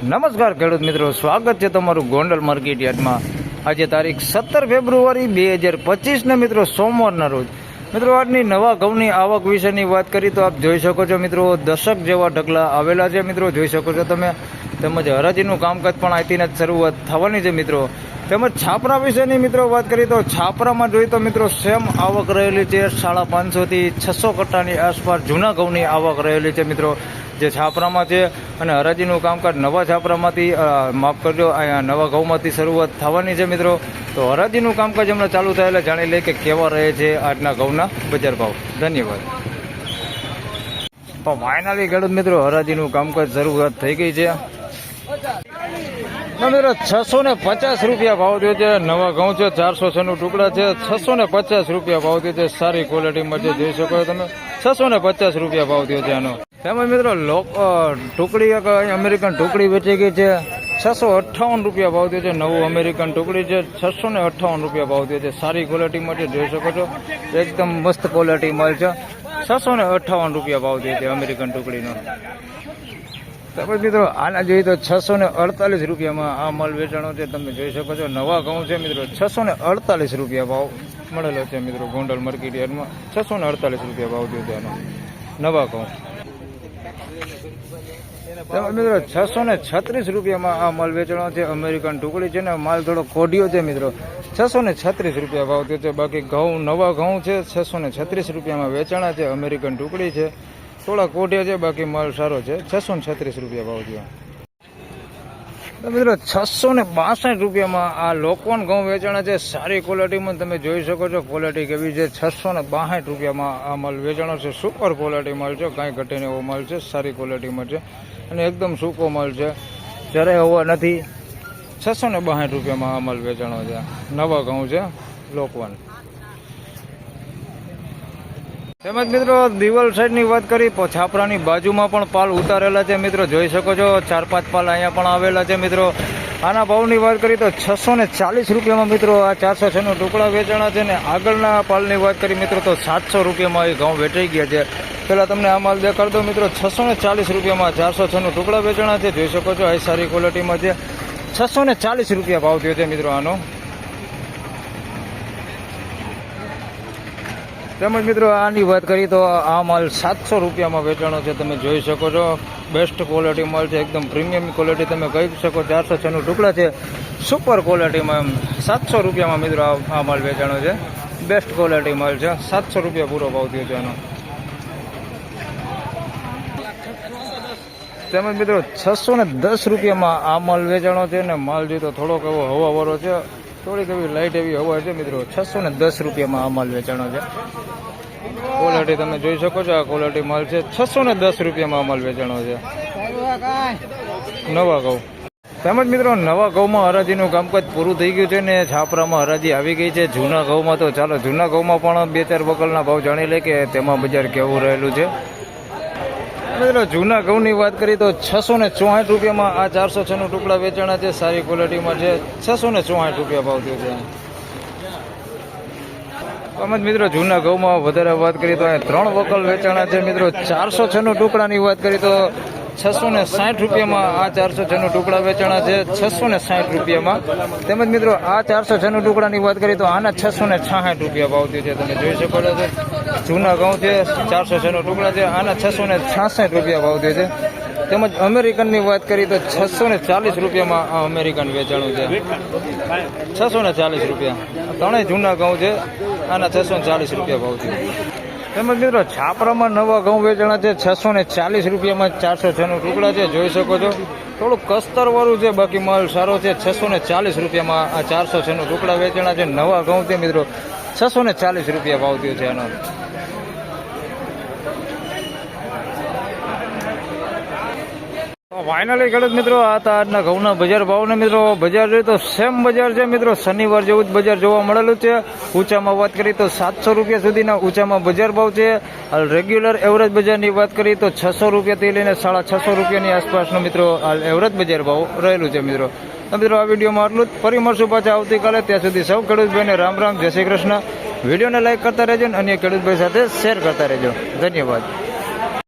નમસ્કાર ખેડૂત મિત્રો, સ્વાગત છે તમારું ગોંડલ માર્કેટ યાર્ડમાં। આજે તારીખ 17 ફેબ્રુઆરી 2025 મિત્રો સોમવારના રોજ મિત્રો આજની નવા ઘઉંની આવક વિશેની વાત કરી તો આપ જોઈ શકો છો મિત્રો, દશક જેવા ઢગલા આવેલા છે મિત્રો, જોઈ શકો છો તમે। તેમજ હરાજીનું કામકાજ પણ અહીંથી જ શરૂઆત થવાની છે મિત્રો। તેમજ છાપરા વિશેની મિત્રો વાત કરીએ તો છાપરામાં જોઈએ તો મિત્રો સેમ આવક રહેલી છે 550 થી 600 કટ્ટાની આસપાસ જૂના ઘઉંની આવક રહેલી છે મિત્રો, જે છાપરામાં છે। અને હરાજીનું કામકાજ નવા છાપરામાંથી માફ કરજો અહીંયા નવા ઘઉંમાંથી શરૂઆત થવાની છે મિત્રો। તો હરાજીનું કામકાજ હમણાં ચાલુ થાય એટલે જાણી લઈએ કે કેવા રહે છે આજના ઘઉંના બજાર ભાવ। ધન્યવાદ। તો ફાઇનલી ખેડૂત મિત્રો હરાજીનું કામકાજ શરૂઆત થઈ ગઈ છે મિત્રો। 650 રૂપિયા ભાવ થયો છે। નવા ઘઉં છે 406 ટુકડા છે, 650 રૂપિયા ભાવ થયો છે। સારી ક્વોલિટીમાં છે, જોઈ શકો તમે 650 રૂપિયા ભાવ થયો છે આનો। તેમજ મિત્રો ટુકડી એક અમેરિકન ટુકડી વેચી ગઈ છે, 658 રૂપિયા ભાવ થયો છે। નવું અમેરિકન ટુકડી છે, 658 રૂપિયા ભાવ થયો છે। સારી ક્વોલિટીમાં છે, જોઈ શકો છો એકદમ મસ્ત ક્વોલિટી માલ છે। 658 રૂપિયા ભાવ થયો છે અમેરિકન ટુકડીનો। તેમજ મિત્રો આના જોઈએ તો 648 રૂપિયામાં આ માલ વેચાણો છે, તમે જોઈ શકો છો। નવા ઘઉં છે મિત્રો, 648 રૂપિયા ભાવ મળેલો છે મિત્રો ગોંડલ માર્કેટ યાર્ડમાં। 648 રૂપિયા ભાવ થયો છે આનો નવા ઘઉં। તેમજ મિત્રો 636 રૂપિયામાં આ માલ વેચાણો છે, અમેરિકન ટુકડી છે ને માલ થોડો કોઢિયો છે મિત્રો, 636 રૂપિયા ભાવ થયો છે। બાકી ઘઉં નવા ઘઉં છે 636 રૂપિયામાં વેચાણા છે, અમેરિકન ટુકડી છે, થોડા કોઢિયા છે, બાકી માલ સારો છે, 636 રૂપિયા ભાવ થયો। તો મિત્રો 662 રૂપિયામાં આ લોકવન ઘઉં વેચાણા છે, સારી ક્વોલિટીમાં તમે જોઈ શકો છો ક્વોલિટી કેવી છે। 662 રૂપિયામાં આ માલ વેચાણો છે, સુપર ક્વોલિટી માલ છે, કાંઈ ઘટીને એવો માલ છે, સારી ક્વોલિટીમાં છે અને એકદમ સૂકો માલ છે, જરાય હવા નથી। 662 રૂપિયામાં આ માલ વેચાણો છે, નવા ઘઉં છે લોકવન। તેમજ મિત્રો દિવાલ સાઈડની વાત કરી તો છાપરાની બાજુમાં પણ પાલ ઉતારેલા છે મિત્રો, જોઈ શકો છો 4-5 પાલ અહીંયા પણ આવેલા છે મિત્રો। આના ભાવની વાત કરી તો 640 રૂપિયામાં મિત્રો આ 406 ટુકડા વેચાણા છે ને આગળના પાલની વાત કરી મિત્રો તો 700 રૂપિયામાં એ ઘઉં વેચાઈ ગયા છે। પહેલાં તમને આ માલ દેખાડ દો મિત્રો, 640 રૂપિયામાં 406 ટુકડા વેચાણા છે, જોઈ શકો છો આ સારી ક્વોલિટીમાં છે। 640 રૂપિયા ભાવ થયો છે મિત્રો આનો। તેમજ મિત્રો આની વાત કરીએ તો આ માલ 700 રૂપિયામાં વેચાણો છે, તમે જોઈ શકો છો બેસ્ટ ક્વોલિટી માલ છે, એકદમ પ્રીમિયમ ક્વોલિટી તમે કહી શકો। 406 ટુકડા છે, સુપર ક્વોલિટીમાં 700 રૂપિયામાં મિત્રો આ માલ વેચાણો છે, બેસ્ટ ક્વોલિટી માલ છે, 700 રૂપિયા પૂરો ભાવ થયો છે આનો। તેમજ મિત્રો 610 રૂપિયામાં આ માલ વેચાણો છે ને માલ જોઈએ તો થોડોક એવો હવાવાળો છે, થોડીક એવી લાઇટ એવી હવા છે મિત્રો। 610 રૂપિયામાં આ માલ વેચાણો છે, ક્વોલિટી તમે જોઈ શકો છો આ ક્વોલિટી માલ છે, 610 રૂપિયામાં આ માલ વેચાણો છે નવા ઘઉં। તેમજ મિત્રો નવા ઘઉંમાં હરાજીનું કામકાજ પૂરું થઈ ગયું છે ને છાપરામાં હરાજી આવી ગઈ છે। જૂના ઘઉંમાં તો ચાલો જૂના ઘઉંમાં પણ 2-4 બકલના ભાવ જાણી લે કે તેમાં બજાર કેવું રહેલું છે મિત્રો। જૂના ઘઉંની વાત કરીએ તો 664 રૂપિયામાં આ 406 ટુકડા વેચાણા છે, સારી ક્વોલિટીમાં છે, 664 રૂપિયા ભાવ થયો છે। તેમજ મિત્રો જૂના ઘઉંમાં વધારે વાત કરીએ તો અહીંયા 3 વકલ વેચાણા છે મિત્રો। 406 ટુકડાની વાત કરીએ તો 660 રૂપિયામાં આ 406 ટુકડા વેચાણા છે, 660 રૂપિયામાં। તેમજ મિત્રો આ 406 ટુકડાની વાત કરીએ તો આના 666 રૂપિયા ભાવ થયો છે, તમે જોઈ શકો છો જૂના ઘઉં છે 406 ટુકડા છે, આના 666 રૂપિયા ભાવ થયો છે। તેમજ અમેરિકનની વાત કરીએ તો 640 રૂપિયામાં આ અમેરિકન વેચાણું છે, 640 રૂપિયા। ત્રણેય જૂના ઘઉં છે, આના 640 રૂપિયા ભાવ થયો। તેમજ મિત્રો છાપરામાં નવા ઘઉં વેચાણા છે, 640 રૂપિયામાં 406 ટુકડા છે, જોઈ શકો છો થોડુંક કસ્તરવાળું છે, બાકી માલ સારો છે। 640 રૂપિયામાં આ 406 ટુકડા વેચાણા છે, નવા ઘઉં છે મિત્રો, 640 રૂપિયા ભાવ થયો છે આનો। ફાઇનલી ખેડૂત મિત્રો આ હતા આજના ઘઉંના બજાર ભાવને મિત્રો। બજાર જોઈએ તો સેમ બજાર છે મિત્રો, શનિવાર જેવું જ બજાર જોવા મળેલું છે। ઊંચામાં વાત કરીએ તો 700 રૂપિયા સુધીના ઊંચામાં બજાર ભાવ છે। હાલ રેગ્યુલર એવરેજ બજારની વાત કરીએ તો 600 રૂપિયાથી લઈને 650 રૂપિયાની આસપાસનો મિત્રો હાલ એવરેજ બજાર ભાવ રહેલું છે મિત્રો। તો મિત્રો આ વિડીયોમાં આટલું જ, ફરી મળશું પાછા આવતીકાલે। ત્યાં સુધી સૌ ખેડૂતભાઈને રામ રામ, જય શ્રી કૃષ્ણ। વિડીયોને લાઈક કરતા રહેજો અને અન્ય ખેડૂતભાઈ સાથે શેર કરતા રહેજો। ધન્યવાદ।